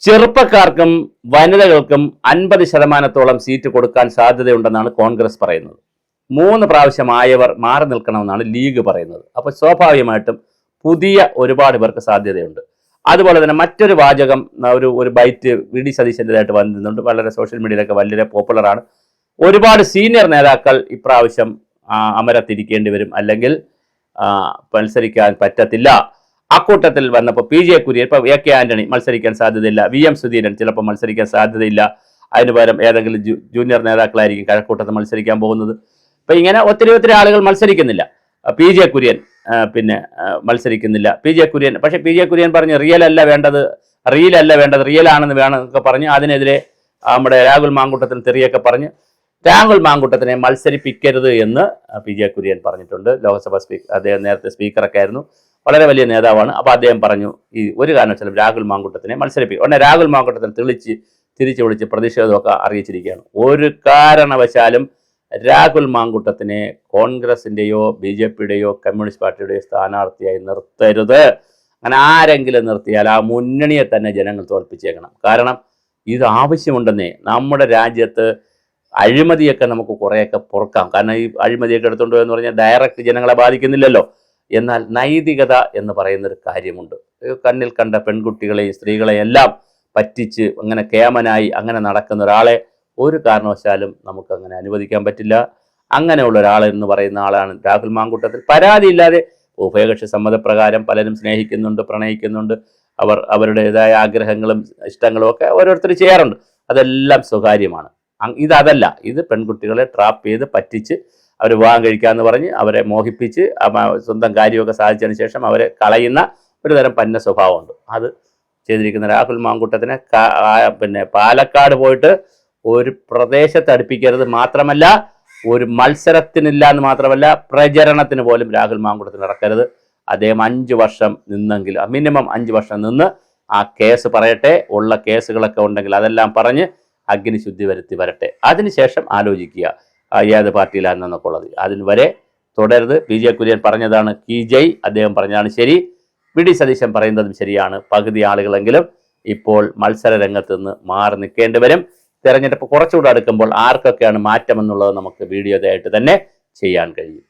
ചെറുപ്പക്കാർക്കും വനിതകൾക്കും 50% seat കൊടുക്കാൻ സാധ്യതയുണ്ടെന്നാണ് കോൺഗ്രസ് പറയുന്നത്. 3 പ്രാവശ്യം ആയവർ മാറി നിൽക്കണമെന്നാണ് ലീഗ് പറയുന്നത്. അപ്പോൾ സ്വാഭാവികമായിട്ടും പുതിയ ഒരുപാട് പേർക്ക് സാധ്യതയുണ്ട്. അതുപോലെ തന്നെ മറ്റൊരു വാചകം, ഒരു ബൈറ്റ് വി.ഡി. സതീശൻ്റെതായിട്ട് വന്നിരുന്നുണ്ട്. വളരെ സോഷ്യൽ മീഡിയയിലൊക്കെ വളരെ പോപ്പുലറാണ്. ഒരുപാട് സീനിയർ നേതാക്കൾ ഇപ്രാവശ്യം അമരത്തിരിക്കേണ്ടി വരും, അല്ലെങ്കിൽ മത്സരിക്കാൻ പറ്റത്തില്ല. അക്കൂട്ടത്തിൽ വന്നപ്പോൾ പി.ജെ. കുര്യൻ, ഇപ്പോൾ എ.കെ. ആന്റണി മത്സരിക്കാൻ സാധ്യതയില്ല, വി.എം. സുധീരൻ ചിലപ്പോൾ മത്സരിക്കാൻ സാധ്യതയില്ല. അതിന് പകരം ഏതെങ്കിലും ജൂനിയർ നേതാക്കളായിരിക്കും കഴക്കൂട്ടത്ത് മത്സരിക്കാൻ പോകുന്നത്. അപ്പം ഇങ്ങനെ ഒത്തിരി ആളുകൾ മത്സരിക്കുന്നില്ല. പി.ജെ. കുര്യൻ മത്സരിക്കുന്നില്ല. പി.ജെ. കുര്യൻ പറഞ്ഞ് റിയൽ അല്ല വേണ്ടത്, റിയൽ ആണെന്ന് വേണമെന്നൊക്കെ പറഞ്ഞ് അതിനെതിരെ നമ്മുടെ രാഹുൽ മാങ്കൂട്ടത്തിന് തെറിയൊക്കെ പറഞ്ഞ് രാഹുൽ മാങ്കൂട്ടത്തിനെ മത്സരിപ്പിക്കരുത് എന്ന് പി.ജെ. കുര്യൻ പറഞ്ഞിട്ടുണ്ട്. ലോക്സഭാ സ്പീക്കർ, അദ്ദേഹം നേരത്തെ സ്പീക്കറൊക്കെ ആയിരുന്നു, വളരെ വലിയ നേതാവാണ്. അപ്പോൾ അദ്ദേഹം പറഞ്ഞു ഈ ഒരു കാരണവശാലും രാഹുൽ മാങ്കൂട്ടത്തിനെ മത്സരിപ്പിക്കും. ഉടനെ രാഹുൽ മാങ്കൂട്ടത്തിന് തിരിച്ചു വിളിച്ച് പ്രതിഷേധമൊക്കെ അറിയിച്ചിരിക്കുകയാണ്. ഒരു കാരണവശാലും രാഹുൽ മാങ്കൂട്ടത്തിനെ കോൺഗ്രസിൻ്റെയോ ബി.ജെ.പിയുടെയോ കമ്മ്യൂണിസ്റ്റ് പാർട്ടിയുടെയോ സ്ഥാനാർത്ഥിയായി നിർത്തരുത്. അങ്ങനെ ആരെങ്കിലും നിർത്തിയാൽ ആ മുന്നണിയെ തന്നെ ജനങ്ങൾ തോൽപ്പിച്ചേക്കണം. കാരണം ഇത് ആവശ്യമുണ്ടെന്നേ. നമ്മുടെ രാജ്യത്ത് അഴിമതിയൊക്കെ നമുക്ക് കുറേയൊക്കെ പൊറുക്കാം. കാരണം ഈ അഴിമതിയൊക്കെ എടുത്തുകൊണ്ട് എന്ന് പറഞ്ഞാൽ ഡയറക്റ്റ് ജനങ്ങളെ ബാധിക്കുന്നില്ലല്ലോ. എന്നാൽ നൈതികത എന്ന് പറയുന്നൊരു കാര്യമുണ്ട്. കണ്ണിൽ കണ്ട പെൺകുട്ടികളെയും സ്ത്രീകളെയും എല്ലാം പറ്റിച്ച് അങ്ങനെ കേമനായി അങ്ങനെ നടക്കുന്ന ഒരാളെ ഒരു കാരണവശാലും നമുക്കങ്ങനെ അനുവദിക്കാൻ പറ്റില്ല. അങ്ങനെയുള്ള ഒരാളെന്ന് പറയുന്ന ആളാണ് രാഹുൽ മാങ്കൂട്ടത്തിൽ. പരാതിയില്ലാതെ ഉഭയകക്ഷി സമ്മതപ്രകാരം പലരും സ്നേഹിക്കുന്നുണ്ട്, പ്രണയിക്കുന്നുണ്ട്. അവരുടേതായ ആഗ്രഹങ്ങളും ഇഷ്ടങ്ങളും ഒക്കെ ഓരോരുത്തർ ചെയ്യാറുണ്ട്. അതെല്ലാം സ്വകാര്യമാണ്. ഇതല്ല. ഇത് പെൺകുട്ടികളെ ട്രാപ്പ് ചെയ്ത് പറ്റിച്ച് അവർ വിവാഹം കഴിക്കാമെന്ന് പറഞ്ഞ് അവരെ മോഹിപ്പിച്ച് സ്വന്തം കാര്യമൊക്കെ സാധിച്ചതിന് ശേഷം അവരെ കളയുന്ന ഒരു തരം പന്ന സ്വഭാവമുണ്ട്. അത് ചെയ്തിരിക്കുന്ന രാഹുൽ മാങ്കൂട്ടത്തിനെ പാലക്കാട് പോയിട്ട് ഒരു പ്രദേശത്ത് അടുപ്പിക്കരുത്. മാത്രമല്ല ഒരു മത്സരത്തിനില്ല എന്ന് മാത്രമല്ല പ്രചരണത്തിന് പോലും രാഹുൽ മാങ്കൂട്ടത്തിന് ഇറക്കരുത്. അദ്ദേഹം 5 വർഷം നിന്നെങ്കിൽ, മിനിമം 5 വർഷം നിന്ന് ആ കേസ് പറയട്ടെ. ഉള്ള കേസുകളൊക്കെ ഉണ്ടെങ്കിൽ അതെല്ലാം പറഞ്ഞ് അഗ്നിശുദ്ധി വരുത്തി വരട്ടെ. അതിനുശേഷം ആലോചിക്കുക ഏത് പാർട്ടിയിലാണെന്നൊക്കെ ഉള്ളത്. അതിന് വരെ തുടരുത്. പി.ജെ. കുര്യൻ പറഞ്ഞതാണ് കീ ജയ്, അദ്ദേഹം പറഞ്ഞതാണ് ശരി. വി.ഡി. സതീശൻ പറയുന്നതും ശരിയാണ്. പകുതി ആളുകളെങ്കിലും ഇപ്പോൾ മത്സര രംഗത്ത് നിന്ന് മാറി നിൽക്കേണ്ടി വരും. തെരഞ്ഞെടുപ്പ് കുറച്ചുകൂടെ അടുക്കുമ്പോൾ ആർക്കൊക്കെയാണ് മാറ്റമെന്നുള്ളത് നമുക്ക് വീഡിയോയായിട്ട് തന്നെ ചെയ്യാൻ കഴിയും.